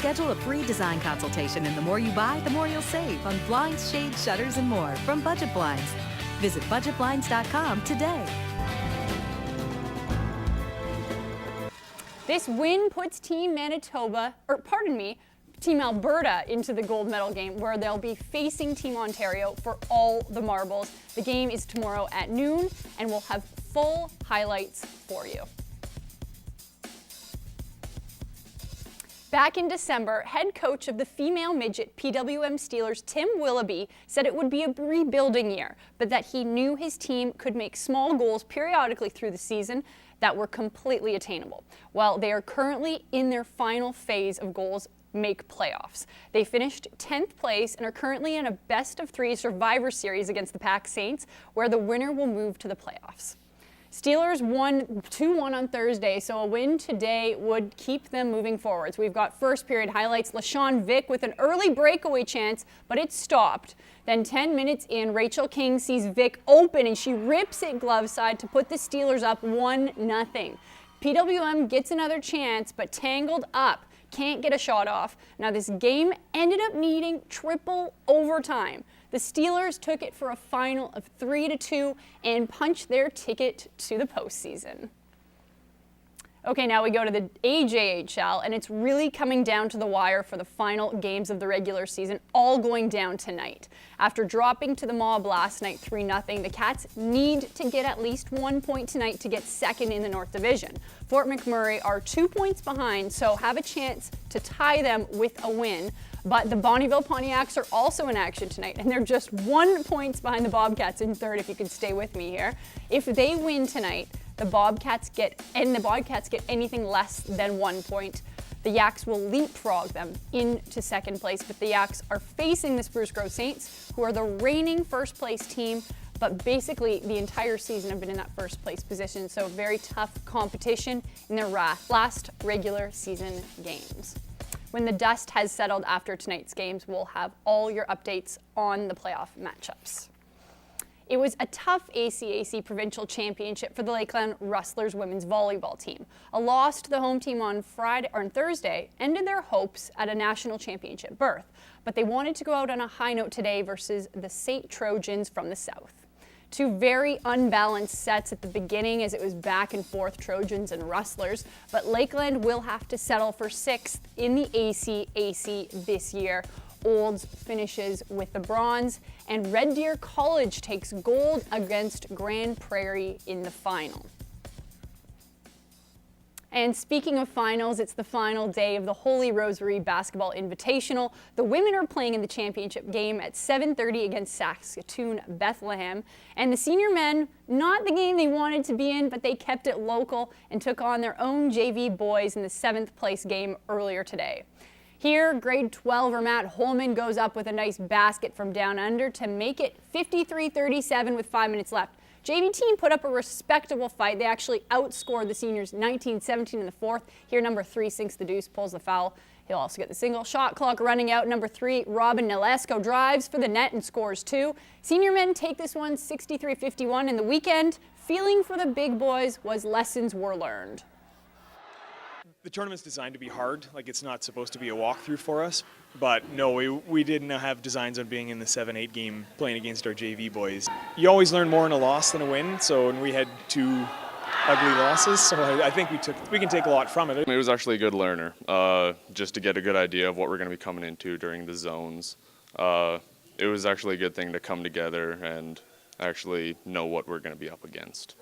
Schedule a free design consultation, and the more you buy, the more you'll save on blinds, shades, shutters, and more from Budget Blinds. Visit budgetblinds.com today. This win puts Team Alberta into the gold medal game, where they'll be facing Team Ontario for all the marbles. The game is tomorrow at noon, and we'll have full highlights for you. Back in December, head coach of the female midget PWM Steelers, Tim Willoughby, said it would be a rebuilding year, but that he knew his team could make small goals periodically through the season that were completely attainable. Well, they are currently in their final phase of goals make playoffs. They finished 10th place and are currently in a best-of-3 Survivor Series against the Pack Saints, where the winner will move to the playoffs. Steelers won 2-1 on Thursday, so a win today would keep them moving forwards. We've got first period highlights. LaShawn Vick with an early breakaway chance, but it stopped. Then 10 minutes in, Rachel King sees Vick open, and she rips it glove side to put the Steelers up 1-0. PWM gets another chance, but tangled up. Can't get a shot off. Now this game ended up needing triple overtime. The Steelers took it for a final of 3-2 and punched their ticket to the postseason. Okay, now we go to the AJHL, and it's really coming down to the wire for the final games of the regular season, all going down tonight. After dropping to the Mob last night 3-0, the Cats need to get at least 1 point tonight to get second in the North Division. Fort McMurray are 2 points behind, so have a chance to tie them with a win. But the Bonnyville Pontiacs are also in action tonight, and they're just 1 point behind the Bobcats in third, if you can stay with me here. If they win tonight, the Bobcats get anything less than 1 point, the Yaks will leapfrog them into second place. But the Yaks are facing the Spruce Grove Saints, who are the reigning first place team, but basically the entire season have been in that first place position. So very tough competition in their last regular season games. When the dust has settled after tonight's games, we'll have all your updates on the playoff matchups. It was a tough ACAC Provincial Championship for the Lakeland Rustlers women's volleyball team. A loss to the home team on Thursday ended their hopes at a national championship berth, but they wanted to go out on a high note today versus the St. Trojans from the south. Two very unbalanced sets at the beginning as it was back and forth Trojans and Rustlers, but Lakeland will have to settle for 6th in the ACAC this year. Olds finishes with the bronze, and Red Deer College takes gold against Grand Prairie in the final. And speaking of finals, it's the final day of the Holy Rosary Basketball Invitational. The women are playing in the championship game at 7:30 against Saskatoon Bethlehem. And the senior men, not the game they wanted to be in, but they kept it local and took on their own JV boys in the 7th place game earlier today. Here, grade 12er Matt Holman goes up with a nice basket from down under to make it 53-37 with 5 minutes left. JV team put up a respectable fight. They actually outscored the seniors 19-17 in the 4th. Here, number 3 sinks the deuce, pulls the foul. He'll also get the single. Shot clock running out. Number 3, Robin Nalesco drives for the net and scores 2. Senior men take this one 63-51 in the weekend. Feeling for the big boys was lessons were learned. The tournament's designed to be hard, like it's not supposed to be a walkthrough for us, but no, we didn't have designs on being in the 7-8 game playing against our JV boys. You always learn more in a loss than a win, so we had 2 ugly losses, so I think we can take a lot from it. It was actually a good learner, just to get a good idea of what we're going to be coming into during the zones. It was actually a good thing to come together and actually know what we're going to be up against.